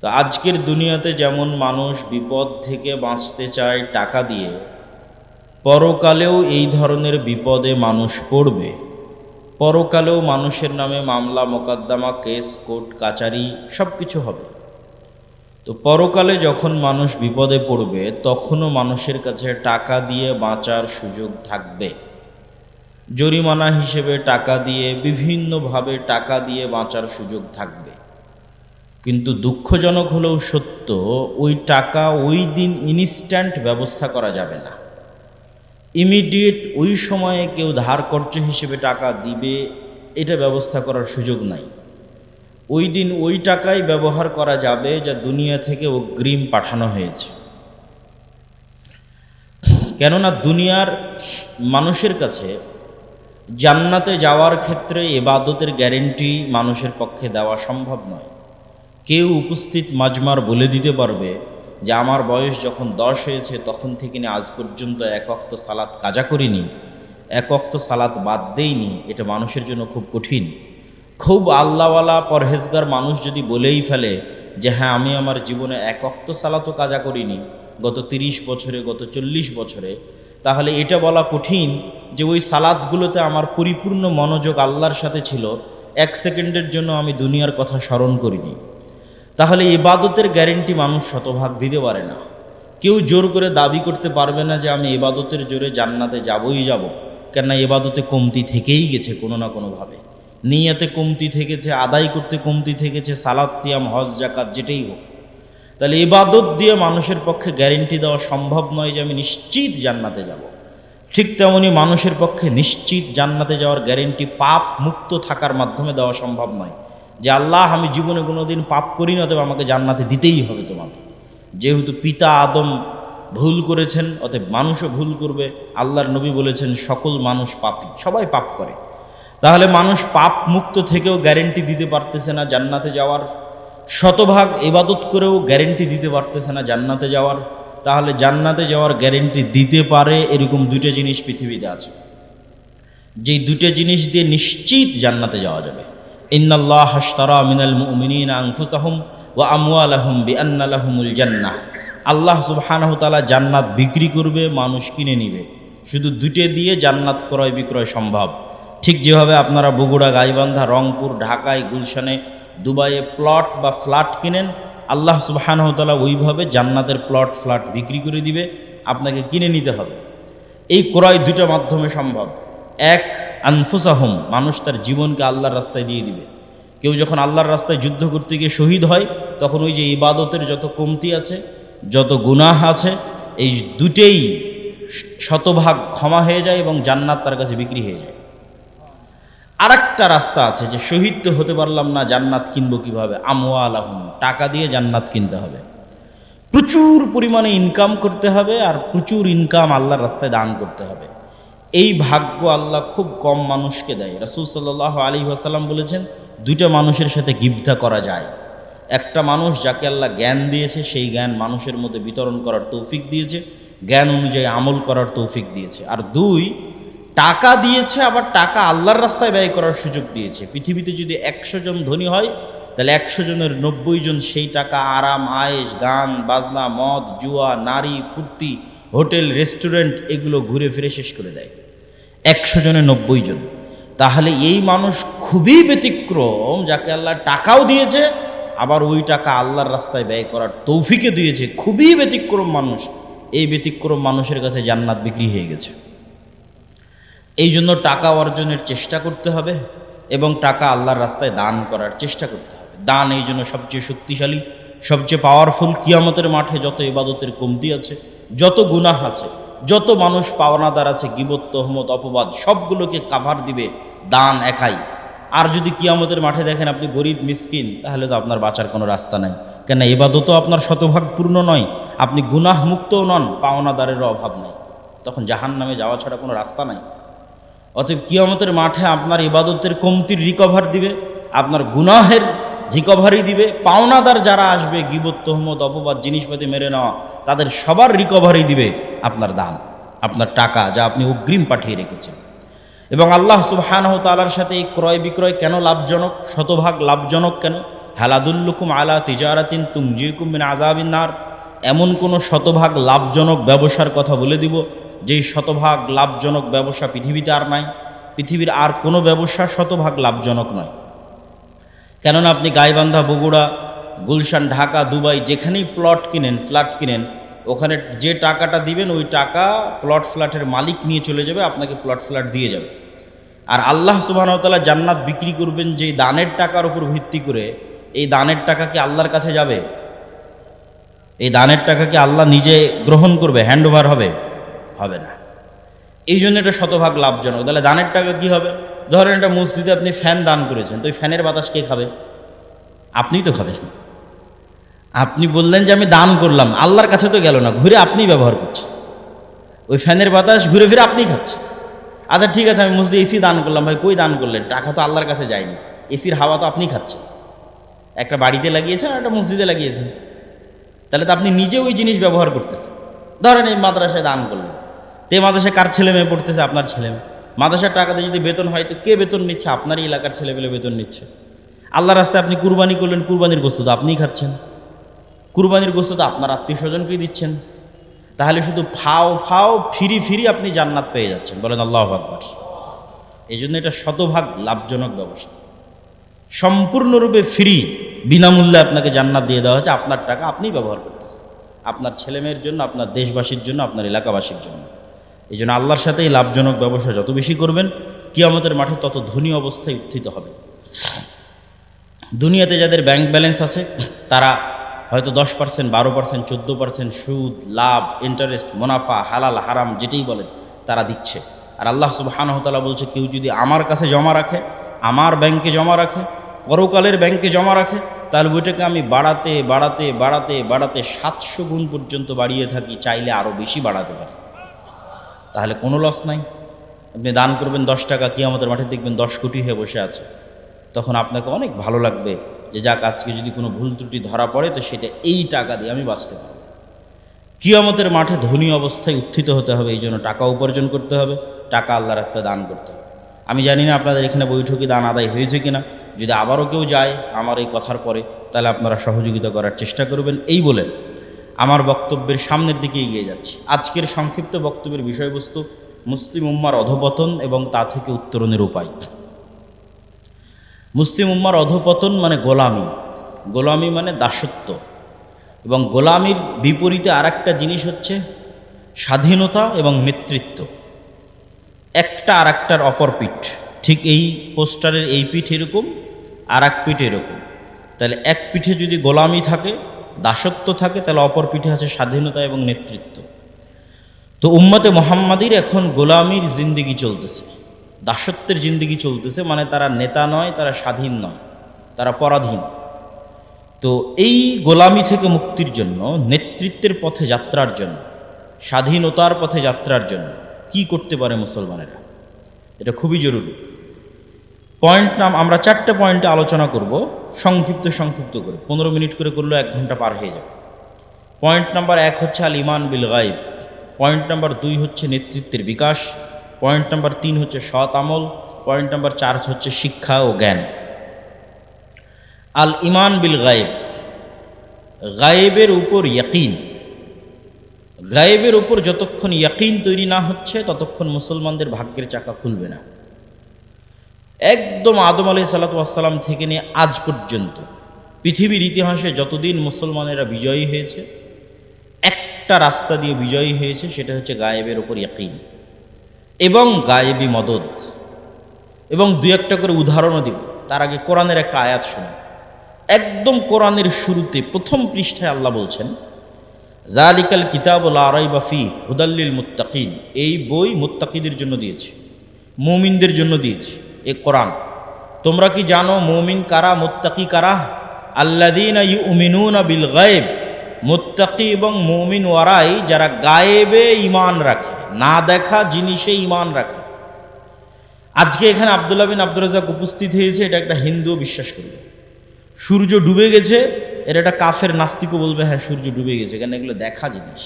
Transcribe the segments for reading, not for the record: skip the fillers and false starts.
তো আজকের দুনিয়াতে যেমন মানুষ বিপদ থেকে বাঁচতে চায় টাকা দিয়ে, পরকালেও এই ধরনের বিপদে মানুষ পড়বে। পরকালেও মানুষের নামে মামলা মোকদ্দমা কেস কোর্ট কাচারি সব কিছু হবে। তো পরকালে যখন মানুষ বিপদে পড়বে তখনও মানুষের কাছে টাকা দিয়ে বাঁচার সুযোগ থাকবে। জরিমানা হিসেবে টাকা দিয়ে, বিভিন্নভাবে টাকা দিয়ে বাঁচার সুযোগ থাকবে। কিন্তু দুঃখজনক হলেও সত্য, ওই টাকা ওই দিন ইনস্ট্যান্ট ব্যবস্থা করা যাবে না। ইমিডিয়েট ওই সময়ে কেউ ধার কর্য হিসেবে টাকা দিবে, এটা ব্যবস্থা করার সুযোগ নাই। ওই দিন ওই টাকাই ব্যবহার করা যাবে যা দুনিয়া থেকে অগ্রিম পাঠানো হয়েছে। কেননা দুনিয়ার মানুষের কাছে জান্নাতে যাওয়ার ক্ষেত্রে ইবাদতের গ্যারেন্টি মানুষের পক্ষে দেওয়া সম্ভব নয়। কেউ উপস্থিত মাজমার বলে দিতে পারবে যে আমার বয়স যখন 10 হয়েছে তখন থেকে নিয়ে আজ পর্যন্ত এক ওয়াক্ত সালাত কাজা করিনি, এক ওয়াক্ত সালাত বাদ দেইনি, এটা মানুষের জন্য খুব কঠিন। খুব আল্লাহওয়ালা পরহেজগার মানুষ যদি বলেই ফেলে যে হ্যাঁ আমি আমার জীবনে এক ওয়াক্ত সালাতও কাজা করিনি গত 30 বছরে, গত 40 বছরে, তাহলে এটা বলা কঠিন যে ওই সালাতগুলোতে আমার পরিপূর্ণ মনোযোগ আল্লাহর সাথে ছিল, 1 সেকেন্ডের জন্য আমি দুনিয়ার কথা স্মরণ করিনি। তাহলে ইবাদতের গ্যারেন্টি মানুষ শতভাগ দিতে পারে না। কেউ জোর করে দাবি করতে পারবে না যে আমি ইবাদতের জোরে জান্নাতে যাবই যাব, কেননা ইবাদতে কমতি থেকেই গেছে কোনো না কোনোভাবে। নিয়াতে কমতি থেকেছে, আদায় করতে কমতি থেকেছে, সালাত সিয়াম হজ জাকাত যেটাই হোক। তাহলে ইবাদত দিয়ে মানুষের পক্ষে গ্যারেন্টি দেওয়া সম্ভব নয় যে আমি নিশ্চিত জান্নাতে যাব। ঠিক তেমনি মানুষের পক্ষে নিশ্চিত জান্নাতে যাওয়ার গ্যারেন্টি পাপ মুক্ত থাকার মাধ্যমে দেওয়া সম্ভব নয় যে আল্লাহ আমি জীবনে কোনোদিন পাপ করি না, তবে আমাকে জান্নাতে দিতেই হবে তোমাকে। যেহেতু পিতা আদম ভুল করেছেন, অতএব মানুষও ভুল করবে। আল্লাহর নবী বলেছেন সকল মানুষ পাপী, সবাই পাপ করে। তাহলে মানুষ পাপ মুক্ত থেকেও গ্যারেন্টি দিতে পারতেছে না জান্নাতে যাওয়ার, শতভাগ ইবাদত করেও গ্যারেন্টি দিতে পারতেছে না জান্নাতে যাওয়ার। তাহলে জান্নাতে যাওয়ার গ্যারেন্টি দিতে পারে এরকম 2টা জিনিস পৃথিবীতে আছে, যেই 2টা জিনিস দিয়ে নিশ্চিত জান্নাতে যাওয়া যাবে। ইন্নাল্লাহ আশতারা মিনাল মুমিনিনা আনফুসাহুম ওয়া আমওয়ালাহুম বিআন্না লাহুমুল জান্নাহ। আল্লাহ সুবহানাহু তাআলা জান্নাত বিক্রি করবে, মানুষ কিনে নিবে। শুধু 2টা দিয়ে জান্নাত ক্রয় বিক্রয় সম্ভব। ঠিক যেভাবে আপনারা বগুড়া, গাইবান্ধা, রংপুর, ঢাকায়, গুলশানে, দুবাইয়ে প্লট বা ফ্ল্যাট কিনেন, আল্লাহ সুবহানাহু তাআলা ওইভাবে জান্নাতের প্লট ফ্ল্যাট বিক্রি করে দিবে, আপনাকে কিনে নিতে হবে। এই ক্রয় 2টা মাধ্যমে সম্ভব। এক, আনফুসাহুম, মানুষ তার জীবনকে আল্লাহর রাস্তায় দিয়ে দিবে। কেউ যখন আল্লাহর রাস্তায় যুদ্ধ করতে গিয়ে শহীদ হয়, তখন ওই যে ইবাদতের যত কমতি আছে, যত গুনাহ আছে, এই 2টেই শতভাগ ক্ষমা হয়ে যায় এবং জান্নাত তার কাছে বিক্রি হয়ে যায়। আরেকটা রাস্তা আছে যে শহীদ তো হতে পারলাম না, জান্নাত কিনবো কিভাবে? আমওয়ালাহুম, টাকা দিয়ে জান্নাত কিনতে হবে। প্রচুর পরিমাণে ইনকাম করতে হবে, আর প্রচুর ইনকাম আল্লাহর রাস্তায় দান করতে হবে। এই ভাগ্য আল্লাহ খুব কম মানুষকে দেয়। রাসূল সাল্লাল্লাহু আলাইহি ওয়াসাল্লাম বলেছেন 2টা মানুষের সাথে গিবধা করা যায়। একটা মানুষ যাকে আল্লাহ জ্ঞান দিয়েছে, সেই জ্ঞান মানুষের মধ্যে বিতরণ করার তৌফিক দিয়েছে, জ্ঞান অনুযায়ী আমল করার তৌফিক দিয়েছে। আর 2, টাকা দিয়েছে, আবার টাকা আল্লাহর রাস্তায় ব্যয় করার সুযোগ দিয়েছে। পৃথিবীতে যদি 100 জন ধনী হয়, তাহলে 100 জনের 90 জন সেই টাকা আরাম আয়েশ, গান বাজনা, মদ জুয়া, নারী ফুর্তি, হোটেল রেস্টুরেন্ট এগুলো ঘুরে ফিরে শেষ করে দেয়। 100 জনে 90 জন। তাহলে এই মানুষ খুবই ব্যতিক্রম, যাকে আল্লাহ টাকাও দিয়েছে, আবার ওই টাকা আল্লাহর রাস্তায় ব্যয় করার তৌফিকে দিয়েছে। খুবই ব্যতিক্রম মানুষ। এই ব্যতিক্রম মানুষের কাছে জান্নাত বিক্রি হয়ে গেছে। এই জন্য টাকা অর্জনের চেষ্টা করতে হবে এবং টাকা আল্লাহর রাস্তায় দান করার চেষ্টা করতে হবে। দান এই জন্য সবচেয়ে শক্তিশালী, সবচেয়ে পাওয়ারফুল। কিয়ামতের মাঠে যত ইবাদতের কমতি আছে, যত গুনাহ আছে, যত মানুষ পাওনাদার আছে, গীবত, তহমত, অপবাদ, সবগুলোকে কাভার দিবে দান একাই। আর যদি কিয়ামতের মাঠে দেখেন আপনি গরিব মিসকিন, তাহলে তো আপনার বাঁচার কোনো রাস্তা নাই। কেন? ইবাদতও আপনার শতভাগ পূর্ণ নয়, আপনি গুনাহ মুক্তও নন, পাওনাদারেরও অভাব নেই। তখন জাহান্নামে যাওয়া ছাড়া কোনো রাস্তা নাই। অতএব কিয়ামতের মাঠে আপনার ইবাদতের কমতির রিকভার দিবে, আপনার গুনাহের রিকভারি দিবে। পাওনাদার যারা আসবে, গীবত, তহমত, অপবাদ, জিনিসপাতি মেরে নেওয়া, তাদের সবার রিকভারি দিবে আপনার দান, আপনার টাকা, যা আপনি অগ্রিম পাঠিয়ে রেখেছেন। এবং আল্লাহ সুবহানাহু তাআলার সাথে এই ক্রয় বিক্রয় কেন লাভজনক, শতভাগ লাভজনক কেন? হালাদুল্লুকুম আলা তিজারাতিন তুমজিকুম মিন আযাবিন নার, এমন কোনো শতভাগ লাভজনক ব্যবসার কথা বলে দিব যেই শতভাগ লাভজনক ব্যবসা পৃথিবীতে আর নাই। পৃথিবীর আর কোনো ব্যবসা শতভাগ লাভজনক নয়। কেননা আপনি গাইবান্ধা, বগুড়া, গুলশান, ঢাকা, দুবাই যেখানেই প্লট কিনেন, ফ্ল্যাট কিনেন, ওখানে যে টাকাটা দিবেন ওই টাকা প্লট ফ্ল্যাটের মালিক নিয়ে চলে যাবে, আপনাকে প্লট ফ্ল্যাট দিয়ে যাবে। আর আল্লাহ সুবহানাহু ওয়া তাআলা জান্নাত বিক্রি করবেন যে দানের টাকার উপর ভিত্তি করে, এই দানের টাকা কি আল্লাহর কাছে যাবে? এই দানের টাকা কি আল্লাহ নিজে গ্রহণ করবে? হ্যান্ড ওভার হবে? হবে না। এই জন্য এটা শতভাগ লাভজনক। তাহলে দানের টাকা কি হবে? ধরেন একটা মসজিদে আপনি ফ্যান দান করেছেন, তো ওই ফ্যানের বাতাস কে খাবে? আপনিই তো খাবেন। আপনি বললেন যে আমি দান করলাম, আল্লাহর কাছে তো গেল না, ঘুরে আপনিই ব্যবহার করছেন। ওই ফ্যানের বাতাস ঘুরে ফিরে আপনিই খাচ্ছেন। আচ্ছা ঠিক আছে, আমি মসজিদে এসি দান করলাম। ভাই কই দান করলেন? টাকা তো আল্লাহর কাছে যায়নি, এসির হাওয়া তো আপনি খাচ্ছেন। একটা বাড়িতে লাগিয়েছেন আর একটা মসজিদে লাগিয়েছেন, তাহলে তো আপনি নিজে ওই জিনিস ব্যবহার করতেছেন। ধরেন এই মাদ্রাসায় দান করলেন, তো এই মাদ্রাসায় কার ছেলে মেয়ে পড়তেছে? আপনার ছেলে মেয়ে। মাদ্রাসার টাকাতে যদি বেতন হয় তো কে বেতন নিচ্ছে? আপনারই এলাকার ছেলেমেয়ে বেতন নিচ্ছে। আল্লাহর রাস্তায় আপনি কুরবানি করলেন, কুরবানির গোস্ত তো আপনিই খাচ্ছেন, কুরবানির গোস্ত তো আপনার আত্মীয় স্বজনকেই দিচ্ছেন। তাহলে শুধু ফাও ফাও ফিরি ফিরি আপনি জান্নাত পেয়ে যাচ্ছেন। বলেন আল্লাহু আকবার। এই জন্য এটা শতভাগ লাভজনক ব্যবসা, সম্পূর্ণরূপে ফ্রি, বিনামূল্যে আপনাকে জান্নাত দিয়ে দেওয়া হচ্ছে। আপনার টাকা আপনিই ব্যবহার করতেছেন, আপনার ছেলেমেয়ের জন্য, আপনার দেশবাসীর জন্য, আপনার এলাকাবাসীর জন্য। এই জন্য আল্লাহর সাথে এই লাভজনক ব্যবসা যত বেশি করবেন, কিয়ামতের মাঠে তত ধনী অবস্থায় উত্থিত হবে। দুনিয়াতে যাদের ব্যাংক ব্যালেন্স আছে তারা হয়তো 10%, 12%, 14% সুদ, লাভ, ইন্টারেস্ট, মুনাফা, হালাল হারাম যেটাই বলেন তারা দিচ্ছে। আর আল্লাহ সুবহানাহু ওয়া তাআলা বলছে, কেউ যদি আমার কাছে জমা রাখে, আমার ব্যাংকে জমা রাখে, পরকালের ব্যাংকে জমা রাখে, তাহলে ওইটাকে আমি বাড়াতে বাড়াতে বাড়াতে বাড়াতে 700 গুণ পর্যন্ত বাড়িয়ে থাকি, চাইলে আরও বেশি বাড়াতে পারি। তাহলে কোনো লস নাই। আপনি দান করবেন 10 টাকা, কিয়ামতের মাঠে দেখবেন 10 কোটি হয়ে বসে আছে। তখন আপনাকে অনেক ভালো লাগবে যে যাক, আজকে যদি কোনো ভুল ত্রুটি ধরা পড়ে তো সেটা এই টাকা দিয়ে আমি বাঁচতে পারব। কিয়ামতের মাঠে ধনী অবস্থায় উত্থিত হতে হবে, এই জন্য টাকা উপার্জন করতে হবে, টাকা আল্লাহর রাস্তায় দান করতে হবে। আমি জানি না আপনাদের এখানে বৈঠকে দান আদায় হয়েছে কিনা, যদি আবারও কেউ যায় আমার এই কথার পরে, তাহলে আপনারা সহযোগিতা করার চেষ্টা করবেন। এই বলে আমার বক্তব্যের সামনের দিকে এগিয়ে যাচ্ছি। আজকের সংক্ষিপ্ত বক্তব্যের বিষয়বস্তু মুসলিম উম্মার অধঃপতন এবং তা থেকে উত্তরণের উপায়। মুসলিম উম্মার অধঃপতন মানে গোলামি, গোলামি মানে দাসত্ব, এবং গোলামির বিপরীতে আর একটা জিনিস হচ্ছে স্বাধীনতা এবং নেতৃত্ব। একটা আর একটার অপর পিঠ। ঠিক এই পোস্টারের এই পিঠ এরকম, আর এক পিঠ এরকম। তাহলে এক পিঠে যদি গোলামি থাকে, দাসত্ব থাকে, তাহলে অপর পিঠে আছে স্বাধীনতা এবং নেতৃত্ব। তো উম্মতে মুহাম্মাদির এখন গোলামির জিন্দিগি চলতেছে, দাসত্বের জিন্দিগি চলতেছে। মানে তারা নেতা নয়, তারা স্বাধীন নয়, তারা পরাধীন। তো এই গোলামি থেকে মুক্তির জন্য, নেতৃত্বের পথে যাত্রার জন্য, স্বাধীনতার পথে যাত্রার জন্য কি করতে পারে মুসলমানেরা, এটা খুবই জরুরি। আমরা 4টে পয়েন্টে আলোচনা করব, সংক্ষিপ্ত করে। 15 মিনিট করে করলেও 1 ঘন্টা পার হয়ে যাবে। পয়েন্ট নাম্বার 1 হচ্ছে আল ইমান বিল গায়ব। পয়েন্ট নাম্বার 2 হচ্ছে নেতৃত্বের বিকাশ। পয়েন্ট নাম্বার 3 হচ্ছে সৎ আমল। পয়েন্ট নাম্বার 4 হচ্ছে শিক্ষা ও জ্ঞান। আল ইমান বিল গায়েব, গায়েবের উপর ইয়াকিন। গায়েবের উপর যতক্ষণ ইয়াকিন তৈরি না হচ্ছে ততক্ষণ মুসলমানদের ভাগ্যের চাকা খুলবে না। একদম আদম আলাইহিস সালাতু ওয়াস সালাম থেকে নিয়ে আজ পর্যন্ত পৃথিবীর ইতিহাসে যতদিন মুসলমানেরা বিজয়ী হয়েছে, একটা রাস্তা দিয়ে বিজয়ী হয়েছে, সেটা হচ্ছে গায়েবের উপর ইয়াকিন এবং গায়েবী মদদ। এবং 2-1টা করে উদাহরণও দিব। তার আগে কোরআনের একটা আয়াত শুনুন। একদম কোরআনের শুরুতে প্রথম পৃষ্ঠায় আল্লাহ বলছেন, জালিকাল কিতাবু লা রাইবা ফীহি হুদাল লিল মুত্তাকিন। এই বই মুত্তাকিদের জন্য দিয়েছি, মুমিনদের জন্য দিয়েছি এই কোরআন। তোমরা কি জানো মুমিন কারা, মুত্তাকি কারা? আল্লাযীনা ইউমিনুনা বিল গায়ব। মুত্তাকি এবং মুমিন ওরাই যারা গায়েবে ঈমান রাখে, না দেখা জিনিসে ঈমান রাখে। আজকে এখানে আব্দুল্লাহ বিন আব্দুর রাজ্জাক উপস্থিত হয়েছে, এটা একটা হিন্দু বিশ্বাস করবে। সূর্য ডুবে গেছে, এর একটা কাফের নাস্তিকও বলবে হ্যাঁ সূর্য ডুবে গেছে, কেন এগুলো দেখা জিনিস।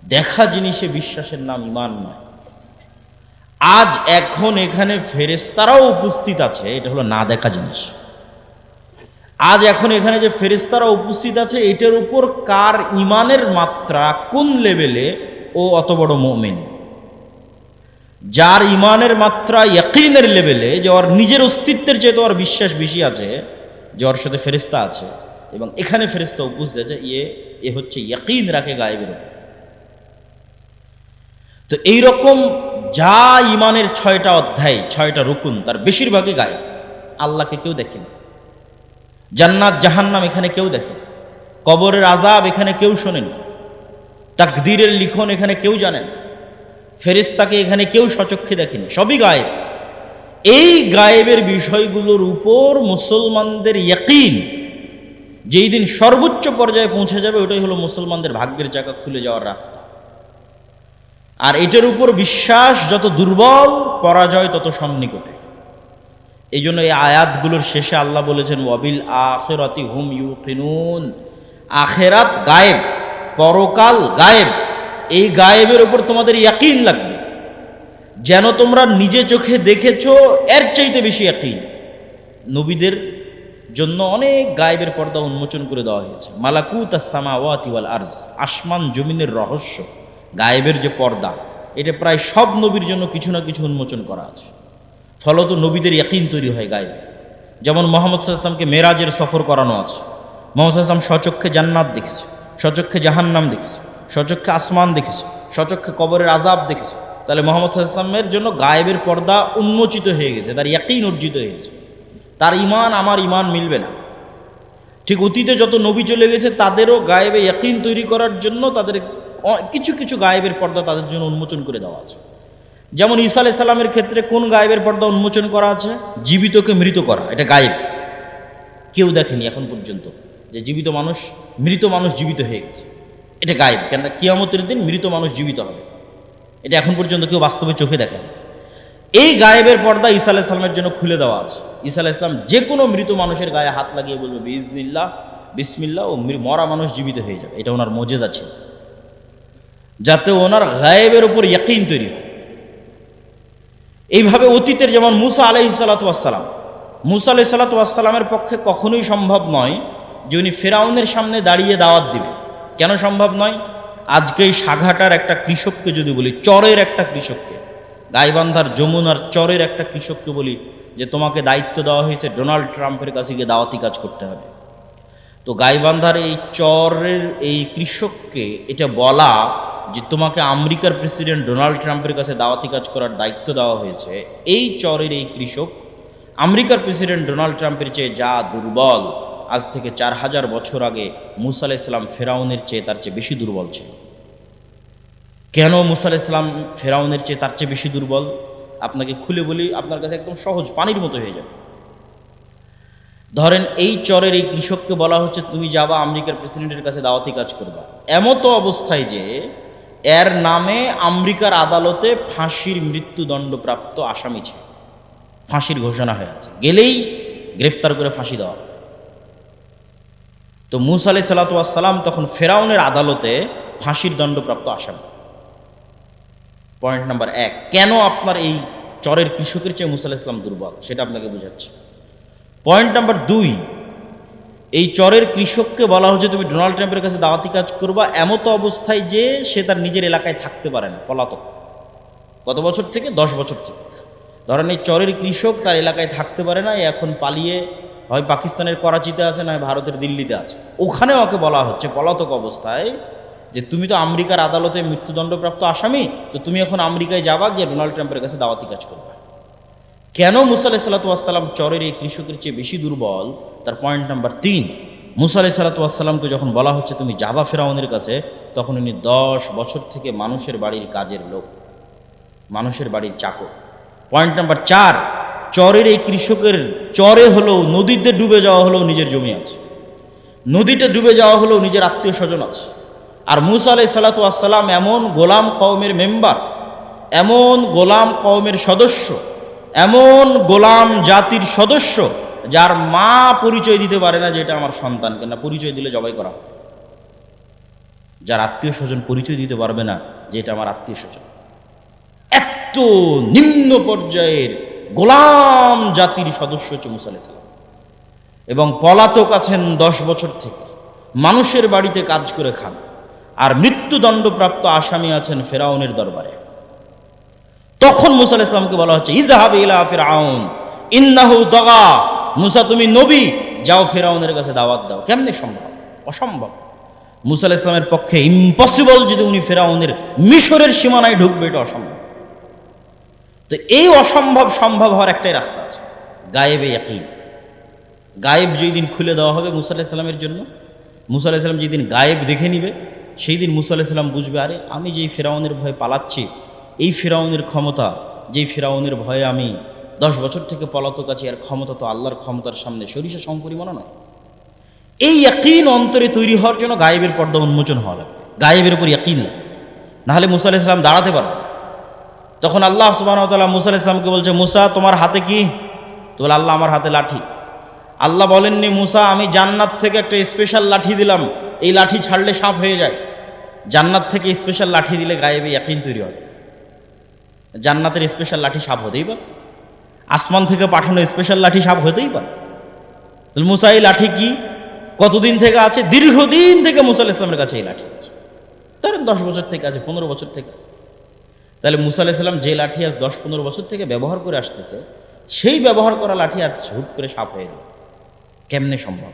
দেখা জিনিসে বিশ্বাসের নাম ঈমান নয়। আজ এখন এখানে ফেরেশতারাও উপস্থিত আছে, এটা হলো না দেখা জিনিস। আজ এখন এখানে যে ফেরেশতারা উপস্থিত আছে, এটার উপর কার ইমানের মাত্রা কোন লেভেলে, ও অত বড় মুমিন। যার ইমানের মাত্রা ইয়াকিনের লেভেলে, যে ওর নিজের অস্তিত্বের চেয়ে তো ওর বিশ্বাস বেশি আছে যে ওর সাথে ফেরেশতা আছে এবং এখানে ফেরেশতা উপস্থিত আছে, এ হচ্ছে ইয়াকিন রাখে গায়েবের উপর। তো এইরকম যা ইমানের 6টা অধ্যায়, 6টা রুকুন, তার বেশিরভাগই গায়েব। আল্লাহকে কেউ দেখে না, জান্নাত জাহান্নাম এখানে কেউ দেখে, কবরের আযাব এখানে কেউ শোনেন, তাকদীরের লিখন এখানে কেউ জানেন, ফেরেশতাকে এখানে কেউ সচক্ষে দেখেনি, সবই গায়েব। এই গায়েবের বিষয়গুলোর উপর মুসলমানদের ইয়াকিন যেই দিন সর্বোচ্চ পর্যায়ে পৌঁছে যাবে, ওটাই হলো মুসলমানদের ভাগ্যের চাকা খুলে যাওয়ার রাস্তা। আর এটার উপর বিশ্বাস যত দুর্বল, পরাজয় তত সন্নিকটে। এই জন্য এই আয়াতগুলোর শেষে আল্লাহ বলেছেন, ওয়াবিল আখিরাতি হুম ইউকিনুন। আখেরাত গায়েব, পরকাল গায়েব। এই গায়েবের উপর তোমাদের ইয়াকিন লাগবে, যেন তোমরা নিজে চোখে দেখেছো এর চাইতে বেশি ইয়াকিন। নবীদের জন্য অনেক গায়েবের পর্দা উন্মোচন করে দেওয়া হয়েছে। মালাকুত আস-সামাওয়াতি ওয়াল আরজ, আসমান জমিনের রহস্য, গায়েবের যে পর্দা, এটা প্রায় সব নবীর জন্য কিছু না কিছু উন্মোচন করা আছে। ফলত নবীদের ইয়াকিন তৈরি হয় গায়েবে। যেমন মুহাম্মদ সাল্লাল্লাহু আলাইহি ওয়াসাল্লামকে মেরাজের সফর করানো আছে, মুহাম্মদ সাল্লাল্লাহু আলাইহি ওয়াসাল্লাম স্বচক্ষে জান্নাত দেখেছে, স্বচক্ষে জাহান্নাম দেখেছে, স্বচক্ষে আসমান দেখেছে, স্বচক্ষে কবরের আযাব দেখেছে। তাহলে মুহাম্মদ সাল্লাল্লাহু আলাইহি ওয়াসাল্লামের জন্য গায়েবের পর্দা উন্মোচিত হয়ে গেছে, তার ইয়াকিন অর্জিত হয়ে গেছে। তার ইমান আমার ইমান মিলবে না। ঠিক অতীতে যত নবী চলে গেছে, তাদেরও গায়েবে ইয়াকিন তৈরি করার জন্য তাদের কিছু কিছু গায়েবের পর্দা তাদের জন্য উন্মোচন করে দেওয়া আছে। যেমন ঈসা আলাইহিস সালামের ক্ষেত্রে কোন গায়েবের পর্দা উন্মোচন করা আছে? জীবিতকে মৃত করা, এটা গায়েব। কেউ দেখেনি এখন পর্যন্ত যে জীবিত মানুষ, মৃত মানুষ জীবিত হয়ে গেছে, এটা গায়েব। কেন? কিয়ামতের দিন মৃত মানুষ জীবিত হবে, এটা এখন পর্যন্ত কেউ বাস্তবে চোখে দেখেন। এই গায়েবের পর্দা ঈসা আলাইহিস সালামের জন্য খুলে দেওয়া আছে। ঈসা আলাইহিস সালাম যে কোনো মৃত মানুষের গায়ে হাত লাগিয়ে বলবে বিইজনিল্লাহ, বিসমিল্লাহ, ও মরা মানুষ জীবিত হয়ে যাবে। এটা ওনার মুজিজা ছিল, যাতে ওনার গায়েবের উপর ইয়াকিন তৈরি হয়। এইভাবে অতীতের যেমন মুসা আলাইহিসসালাতু ওয়াসসালাম, মুসা আলাইহিসসালাতু ওয়াসসালামের পক্ষে কখনোই সম্ভব নয় যে উনি ফেরাউনের সামনে দাঁড়িয়ে দাওয়াত দিবে। কেন সম্ভব নয়? আজকে এই সাঘাটার একটা কৃষককে যদি বলি, চরের একটা কৃষককে, গাইবান্ধার যমুনার চরের একটা কৃষককে বলি যে তোমাকে দায়িত্ব দেওয়া হয়েছে ডোনাল্ড ট্রাম্পের কাছে গিয়ে দাওয়াতি কাজ করতে হবে, তো গাইবান্ধার এই চরের এই কৃষককে এটা বলা যে তোমাকে আমেরিকার প্রেসিডেন্ট ডোনাল্ড ট্রাম্পের কাছে দাওয়াতি কাজ করার দায়িত্ব দেওয়া হয়েছে, এই চরের এই কৃষক আমেরিকার প্রেসিডেন্ট ডোনাল্ড ট্রাম্পের চেয়ে যা দুর্বল, আজ থেকে 4000 বছর আগে মুসা আলাইহিস সালাম ফেরাউনের চেয়ে তার চেয়ে বেশি দুর্বল ছিল। কেন মুসা আলাইহিস সালাম ফেরাউনের চেয়ে তার চেয়ে বেশি দুর্বল? আপনাকে খুলে বলি, আপনার কাছে একদম সহজ, পানির মতো হয়ে যাবে। ধরেন এই চরের এই কৃষককে বলা হচ্ছে তুমি যাবা আমেরিকার প্রেসিডেন্টের কাছে দাওয়াতি কাজ করবা, এমতো অবস্থায় যে এর নামে আমেরিকার আদালতে ফাঁসির মৃত্যুদণ্ডপ্রাপ্ত আসামি ছিল, ফাঁসির ঘোষণা হয়ে আছে, গেলেই গ্রেফতার করে ফাঁসি দেওয়া। তো মুসা আলাইহিসসালাতু ওয়াসসালাম তখন ফেরাউনের আদালতে ফাঁসির দণ্ডপ্রাপ্ত আসামি। পয়েন্ট নাম্বার 1, কেন আপনার এই চরের কৃষকের চেয়ে মুসা আলাইহিস সালাম দুর্বল, সেটা আপনাকে বোঝাচ্ছে। পয়েন্ট নাম্বার 2, এই চরের কৃষককে বলা হচ্ছে তুমি ডোনাল্ড ট্রাম্পের কাছে দাওয়াতি কাজ করবা, এমতো অবস্থায় যে সে তার নিজের এলাকায় থাকতে পারে না, পলাতক। কত বছর থেকে? 10 বছর থেকে। ধরেন এই চরের কৃষক তার এলাকায় থাকতে পারে না, এখন পালিয়ে হয় পাকিস্তানের করাচিতে আছে, না ভারতের দিল্লিতে আছে। ওখানে ওকে বলা হচ্ছে পলাতক অবস্থায় যে তুমি তো আমেরিকার আদালতে মৃত্যুদণ্ডপ্রাপ্ত আসামি, তো তুমি এখন আমেরিকায় যাবা, গিয়ে ডোনাল্ড ট্রাম্পের কাছে দাওয়াতি কাজ করবা। কেন মুসা আলাইহিসসালাতু ওয়াসসালাম চরের এই কৃষকের চেয়ে বেশি দুর্বল? তার পয়েন্ট নাম্বার 3, মুসা আলাইহিসসালাতু ওয়াসসালামকে যখন বলা হচ্ছে তুমি যাবা ফেরাউনের কাছে, তখন উনি 10 বছর থেকে মানুষের বাড়ির কাজের লোক, মানুষের বাড়ির চাকর। পয়েন্ট নাম্বার 4, চরের এই কৃষকের চরে হলেও, নদীতে ডুবে যাওয়া হলেও নিজের জমি আছে, নদীতে ডুবে যাওয়া হলেও নিজের আত্মীয় স্বজন আছে। আর মুসা আলাইহিসসালাতু ওয়াসসালাম এমন গোলাম কওমের মেম্বার, এমন গোলাম কওমের সদস্য, এমন গোলাম জাতির সদস্য যার মা পরিচয় দিতে পারে না যে এটা আমার সন্তান, কেন পরিচয় দিলে জবাই করা, যার আত্মীয় স্বজন পরিচয় দিতে পারবে না যে এটা আমার আত্মীয় স্বজন। এত নিম্ন পর্যায়ের গোলাম জাতির সদস্য হচ্ছে মুসা আলাইহিস সালাম। এবং পলাতক আছেন 10 বছর থেকে, মানুষের বাড়িতে কাজ করে খান, আর মৃত্যুদণ্ডপ্রাপ্ত আসামি আছেন ফেরাউনের দরবারে। তখন মুসা আলাইহিস সালামকে বলা হচ্ছে ইযহাব ইলা ফিরআউন ইন্নাহু তাগা, মুসা তুমি নবী, যাও ফেরাউনের কাছে দাওয়াত দাও। কেমনে সম্ভব? অসম্ভব। মুসা আলাইহিস সালামের পক্ষে ইম্পসিবল যদি উনি ফেরাউনের মিশরের সীমানায় ঢুকবে, এটা অসম্ভব। তো এই অসম্ভব সম্ভব হওয়ার একটাই রাস্তা আছে, গায়েবে ইয়াকিন। গায়েব যেই দিন খুলে দেওয়া হবে মুসা আলাইহিস সালামের জন্য, মুসা আলাইহিস সালাম যেদিন গায়েব দেখে নিবে, সেই দিন মুসা আলাইহিস সালাম বুঝবে, আরে আমি যেই ফেরাউনের ভয়ে পালাচ্ছি, এই ফেরাউনের ক্ষমতা, যেই ফেরাউনের ভয়ে আমি 10 বছর থেকে পলাতক আছি, আর ক্ষমতা তো আল্লাহর ক্ষমতার সামনে সরিষা সমপরিমাণ নয়। এই ইয়াকিন অন্তরে তৈরি হওয়ার জন্য গায়েবের পর্দা উন্মোচন হওয়া লাগবে, গায়েবের উপর ইয়াকিন লাগবে, নাহলে মুসা আলাইহিস সালাম দাঁড়াতে পারবে না। তখন আল্লাহ সুবহানাহু ওয়া তাআলা মুসা আলাইহিস সালামকে বলছে, মুসা তোমার হাতে কি? তো বলে, আল্লাহ আমার হাতে লাঠি। আল্লাহ বলেননি, মুসা আমি জান্নাত থেকে একটা স্পেশাল লাঠি দিলাম, এই লাঠি ছাড়লে সাপ হয়ে যায়। জান্নাত থেকে স্পেশাল লাঠি দিলে গায়েবে ইয়াকিন তৈরি হবে। জান্নাতের স্পেশাল লাঠি সাপ হতেই পারে, আসমান থেকে পাঠানো স্পেশাল লাঠি সাপ হতেই পারে। তাহলে মুসা এই লাঠি কি, কতদিন থেকে আছে? দীর্ঘদিন থেকে মুসা আলাইহিস সালামের কাছে এই লাঠি আছে। ধরেন 10 বছর থেকে আছে, 15 বছর থেকে আছে। তাহলে মুসা আলাইহিস সালাম যে লাঠি আজ 10-15 বছর থেকে ব্যবহার করে আসতেছে, সেই ব্যবহার করা লাঠি আজ হুট করে সাপ হয়ে গেল। কেমনে সম্ভব?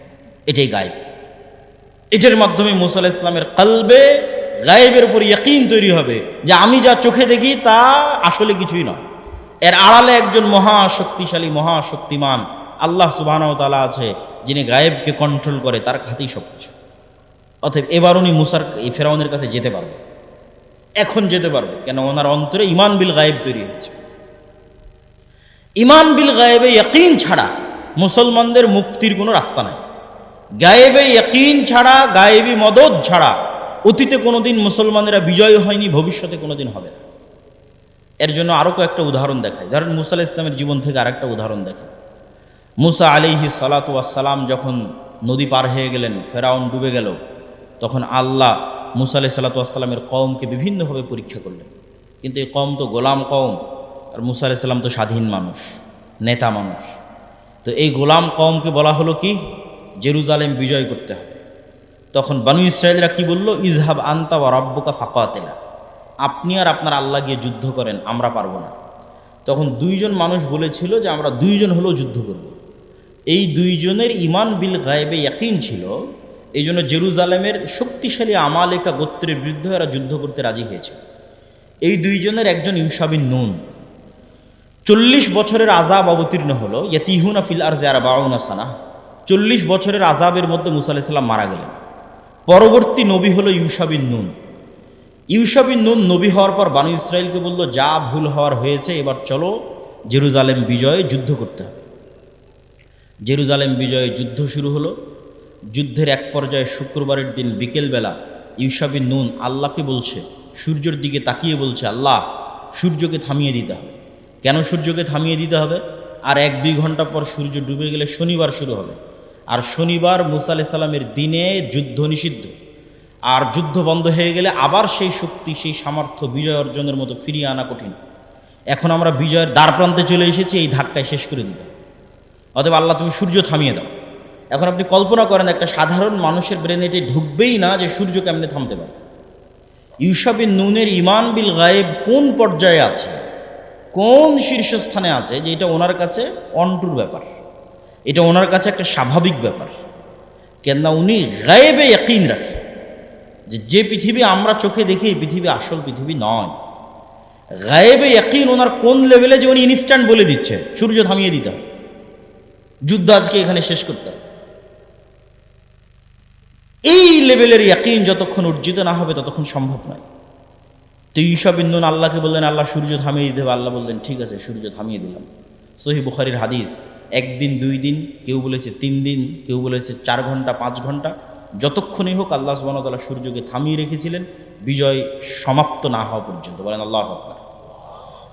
এটাই গায়েব। এটার মাধ্যমে মুসা আলাইহিস সালামের কলবে গায়েবের উপর ইয়াকিন তৈরি হবে যে আমি যা চোখে দেখি তা আসলে কিছুই নয়, এর আড়ালে একজন মহাশক্তিশালী মহাশক্তিমান আল্লাহ সুবহানাহু ওয়া তাআলা আছে, যিনি গায়েবকে কন্ট্রোল করে, তার হাতেই সব কিছু। অতএব এবার উনি মুসার এই ফেরাউনের কাছে যেতে পারবে, এখন যেতে পারবে। কেন? ওনার অন্তরে ইমান বিল গায়েব তৈরি হয়েছে। ইমান বিল গায়েবে ইয়াকিন ছাড়া মুসলমানদের মুক্তির কোনো রাস্তা নাই। গায়েবে ইয়াকিন ছাড়া, গায়েবী মদদ ছাড়া অতীতে কোনোদিন মুসলমানেরা বিজয় হয়নি, ভবিষ্যতে কোনোদিন হবে না। এর জন্য আরও কয়েকটা উদাহরণ দেখায়। ধরেন মুসা আলাইহিস সালামের জীবন থেকে আরেকটা উদাহরণ দেখেন। মুসা আলাইহিস সালাতু ওয়াস সালাম যখন নদী পার হয়ে গেলেন, ফেরাউন ডুবে গেল, তখন আল্লাহ মুসা আলাইহিস সালাতু ওয়াস সালামের কওমকে বিভিন্নভাবে পরীক্ষা করলেন। কিন্তু এই কওম তো গোলাম কওম, আর মুসা আলাইহিস সালাম তো স্বাধীন মানুষ, নেতা মানুষ। তো এই গোলাম কওমকে বলা হলো কি, জেরুজালেম বিজয় করতে হবে। তখন বানু ইসরায়েলরা কি বলল? ইযহাব আনতা ওয়া রাব্বুকা ফাকাতিলা, আপনি আর আপনার আল্লাহ গিয়ে যুদ্ধ করেন, আমরা পারবো না। তখন 2 জন মানুষ বলেছিল যে আমরা 2 জন হলেও যুদ্ধ করব। এই 2 জনের ইমান বিল গায়েবে ইয়াকিন ছিল, এই জন্য জেরুজালেমের শক্তিশালী আমালেকা গোত্রের বিরুদ্ধে এরা যুদ্ধ করতে রাজি হয়েছে। এই 2 জনের একজন ইউশা বিন নুন। 40 বছরের আযাব অবতীর্ণ হলো, ইয়াতিহুনা ফিল আরজি 40 সানা। 40 বছরের আযাবের মধ্যে মুসা আলাইহিস সালাম মারা গেলেন। পরবর্তী নবী হলো ইউশা বিন নুন। ইউশা বিন নুন নবী হওয়ার পর বানু ইসরাইলকে বলল, যা ভুল হওয়ার হয়েছে, এবার চলো জেরুজালেম বিজয়ে যুদ্ধ করতে হবে। জেরুজালেম বিজয়ে যুদ্ধ শুরু হলো। যুদ্ধের এক পর্যায়ে শুক্রবারের দিন বিকেলবেলা ইউশা বিন নুন আল্লাহকে বলছে, সূর্যের দিকে তাকিয়ে বলছে, আল্লাহ সূর্যকে থামিয়ে দিতে হবে। কেন সূর্যকে থামিয়ে দিতে হবে? আর 1-2 ঘন্টা পর সূর্য ডুবে গেলে শনিবার শুরু হবে, আর শনিবার মুসা আলাইহিস সালামের দিনে যুদ্ধ নিষিদ্ধ। আর যুদ্ধ বন্ধ হয়ে গেলে আবার সেই শক্তি, সেই সামর্থ্য বিজয় অর্জনের মতো ফিরিয়ে আনা কঠিন। এখন আমরা বিজয়ের দ্বারপ্রান্তে চলে এসেছি, এই ধাক্কায় শেষ করে দিতে। অতএব আল্লাহ তুমি সূর্য থামিয়ে দাও। এখন আপনি কল্পনা করেন, একটা সাধারণ মানুষের ব্রেনে এটি ঢুকবেই না যে সূর্য কেমনে থামতে পারে। ইউশা বিন নুনের ইমান বিল গায়েব কোন পর্যায়ে আছে, কোন শীর্ষস্থানে আছে, যে এটা ওনার কাছে অন্টুর ব্যাপার, এটা ওনার কাছে একটা স্বাভাবিক ব্যাপার। কেননা উনি গায়েবে ইয়াকিন রাখে যে পৃথিবী আমরা চোখে দেখি, এই পৃথিবী আসল পৃথিবী নয়। গায়েবে ইয়াকিন ওনার কোন লেভেলে, যে উনি ইনস্ট্যান্ট বলে দিচ্ছে সূর্য থামিয়ে দিতে হবে, যুদ্ধ আজকে এখানে শেষ করতে হবে। এই লেভেলের ইয়াকিন যতক্ষণ অর্জিত না হবে ততক্ষণ সম্ভব নয়। তো ইউশা বিন নুন আল্লাহকে বললেন, আল্লাহ সূর্য থামিয়ে দিতে হবে। আল্লাহ বললেন, ঠিক আছে, সূর্য থামিয়ে দিলাম। সহিহ বুখারীর হাদিস, 1 দিন 2 দিন, কেউ বলেছে 3 দিন, কেউ বলেছে 4 ঘন্টা 5 ঘন্টা, যতক্ষণই হোক আল্লাহ সুবহানাহু ওয়া তাআলা সূর্যকে থামিয়ে রেখেছিলেন বিজয় সমাপ্ত না হওয়া পর্যন্ত। বলেন আল্লাহু আকবার।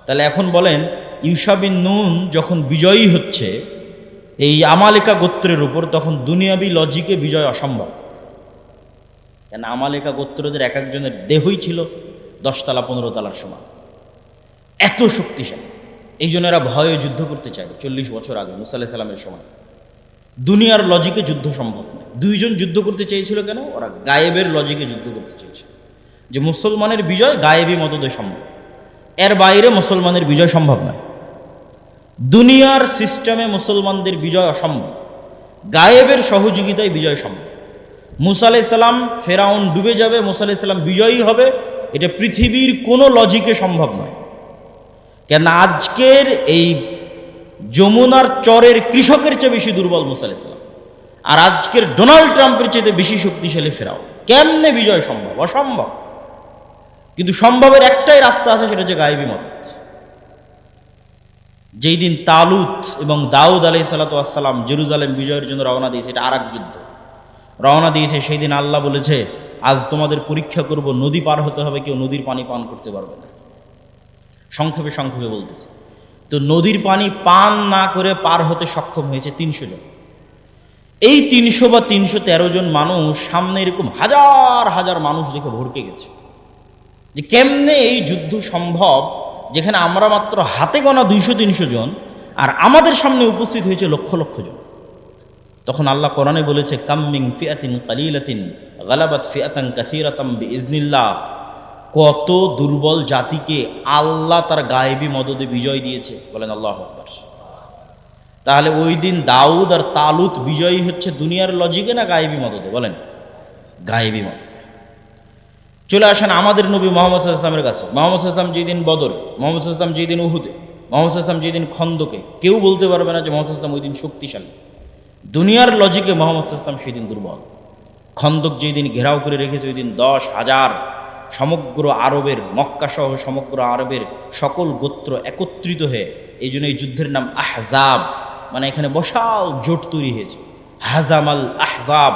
তাহলে এখন বলেন, ইউশা বিন নুন যখন বিজয়ী হচ্ছে এই আমালেকা গোত্রের উপর, তখন দুনিয়াবি লজিকে বিজয় অসম্ভব। কেন? আমালেকা গোত্রদের এক একজনের দেহই ছিল 10 তলা 15 তলার সমান, এত শক্তিশালী। এই জন্য এরা ভয়ে যুদ্ধ করতে চায়। 40 বছর আগে মুসা আলাইহিস সালামের সময় দুনিয়ার লজিকে যুদ্ধ সম্ভব নয়। দুইজন যুদ্ধ করতে চেয়েছিল কেন? ওরা গায়েবের লজিকে যুদ্ধ করতে চেয়েছিল, যে মুসলমানের বিজয় গায়েবী মদদে সম্ভব, এর বাইরে মুসলমানের বিজয় সম্ভব নয়। দুনিয়ার সিস্টেমে মুসলমানদের বিজয় অসম্ভব, গায়েবের সহযোগিতায় বিজয় সম্ভব। মুসা আলাইহিস সালাম, ফেরাউন ডুবে যাবে, মুসা আলাইহিস সালাম বিজয়ী হবে, এটা পৃথিবীর কোনো লজিকে সম্ভব নয়। কেন আজকের এই যমুনার চরের কৃষকের চেয়ে বেশি দুর্বল মুসা আলাইহিস সালাম, আর আজকের ডোনাল্ড ট্রাম্পের চেয়ে বেশি শক্তিশালী ফেরাউন। কেমনে বিজয় সম্ভব? অসম্ভব। কিন্তু সম্ভবের একটাই রাস্তা আছে, সেটা হচ্ছে গায়েবী মদদ। যেই দিন তালুত এবং দাউদ আলাইহিস সালাম জেরুজালেম বিজয়ের জন্য রওনা দিয়েছে, এটা আর এক যুদ্ধ রওনা দিয়েছে, সেই দিন আল্লাহ বলেছে, আজ তোমাদের পরীক্ষা করব, নদী পার হতে হবে, কেউ নদীর পানি পান করতে পারবে না। সংক্ষেপে সংক্ষেপে বলতেছে, তো নদীর পানি পান না করে পার হতে সক্ষম হয়েছে 300 জন। এই 300 বা 313 জন মানুষ সামনে এরকম হাজার হাজার মানুষ দেখে ভড়কে গেছে, যে কেমনে এই যুদ্ধ সম্ভব, যেখানে আমরা মাত্র হাতে গোনা 200-300 জন, আর আমাদের সামনে উপস্থিত হয়েছে লক্ষ লক্ষ জন। তখন আল্লাহ কোরআনে বলেছে, কাম্মিং ফিআতিন কালিলাতিন গালাবাত ফিআতান কাসীরাতাম বিইজনিল্লাহ। কত দুর্বল জাতিকে আল্লাহ তার গায়েবী মদদে বিজয় দিয়েছে, বলেন আল্লাহু আকবার। তাহলে ওই দিন দাউদ আর তালুত বিজয়ী হচ্ছে দুনিয়ার লজিকে না গায়েবী মদদে? বলেন গায়েবী মদদে। চলে আসেন আমাদের নবী মুহাম্মদ সাল্লাল্লাহু আলাইহি ওয়াসাল্লামের কাছে। মুহাম্মদ সাল্লাল্লাহু আলাইহি ওয়াসাল্লাম যেদিন বদরে, মুহাম্মদ সাল্লাল্লাহু আলাইহি ওয়াসাল্লাম যেদিন উহুদে, মুহাম্মদ সাল্লাল্লাহু আলাইহি ওয়াসাল্লাম যেদিন খন্দকে, কেউ বলতে পারবে না যে মুহাম্মদ সাল্লাল্লাহু আলাইহি ওয়াসাল্লাম ওই দিন শক্তিশালী। দুনিয়ার লজিকে মুহাম্মদ সাল্লাল্লাহু আলাইহি ওয়াসাল্লাম সেদিন দুর্বল। খন্দক যেদিন ঘেরাও করে রেখেছে, ওই দিন 10,000 সমগ্র আরবের, মক্কা সহ সমগ্র আরবের সকল গোত্র একত্রিত হয়ে, এই জন্য এই যুদ্ধের নাম আহজাব, মানে এখানে বিশাল জোট তৈরি হয়েছে। হাজামাল আহজাব,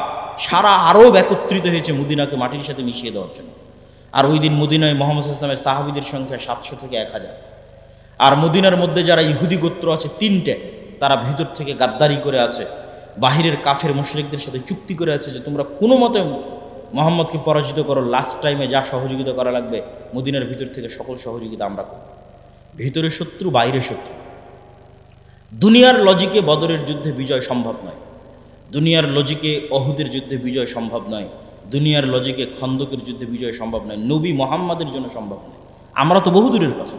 সারা আরব একত্রিত হয়েছে মদিনাকে মাটির সাথে মিশিয়ে দেওয়ার জন্য। আর ওই দিন মদিনায় মুহাম্মদ সাল্লাল্লাহু আলাইহি ওয়াসাল্লামের সাহাবীদের সংখ্যা 700 থেকে 1000। আর মদিনার মধ্যে যারা ইহুদি গোত্র আছে 3টে, তারা ভিতর থেকে গাদ্দারি করে আছে, বাহিরের কাফের মুশরিকদের সাথে চুক্তি করে আছে যে তোমরা কোনো মতে মুহাম্মদকে পরাজিত করো, লাস্ট টাইমে যা সহযোগিতা করা লাগবে মদিনার ভিতর থেকে সকল সহযোগিতা আমরা করব। ভিতরে শত্রু, বাইরে শত্রু। দুনিয়ার লজিকে বদরের যুদ্ধে বিজয় সম্ভব নয়, দুনিয়ার লজিকে অহুদের যুদ্ধে বিজয় সম্ভব নয়, দুনিয়ার লজিকে খন্দকের যুদ্ধে বিজয় সম্ভব নয়, নবী মুহাম্মাদের জন্য সম্ভব নয়। আমরা তো বহু দূরের কথা,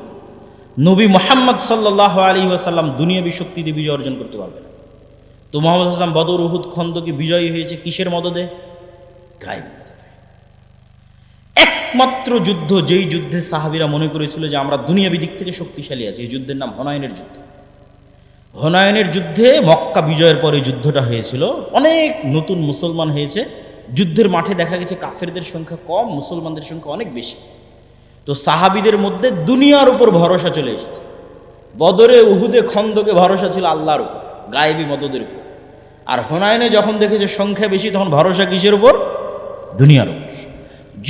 নবী মুহাম্মদ সাল্লাল্লাহু আলাইহি ওয়াসাল্লাম দুনিয়াবী শক্তি দিয়ে বিজয় অর্জন করতে পারবে না। তো মুহাম্মদ সাল্লাল্লাহু আলাইহি ওয়াসাল্লাম বদর, উহুদ, খন্দকে বিজয়ী হয়েছে কিসের মদদে? গায়েবী মদদে। একমাত্র যুদ্ধ, যেই যুদ্ধে সাহাবীরা মনে করেছিল যে আমরা দুনিয়াবী দিক থেকে শক্তিশালী আছি, এই যুদ্ধের নাম হুনাইনের যুদ্ধ। হুনাইনের যুদ্ধে মক্কা বিজয়ের পরে যুদ্ধটা হয়েছিল, অনেক নতুন মুসলমান হয়েছে, যুদ্ধের মাঠে দেখা গেছে কাফেরদের সংখ্যা কম, মুসলমানদের সংখ্যা অনেক বেশি। তো সাহাবীদের মধ্যে দুনিয়ার উপর ভরসা চলে এসেছে। বদরে, উহুদে, খন্দকে ভরসা ছিল আল্লাহর উপর, গায়েবী মদদের উপর। আর হুনাইনে যখন দেখেছে সংখ্যা বেশি, তখন ভরসা কিসের উপর? দুনিয়ার উপর।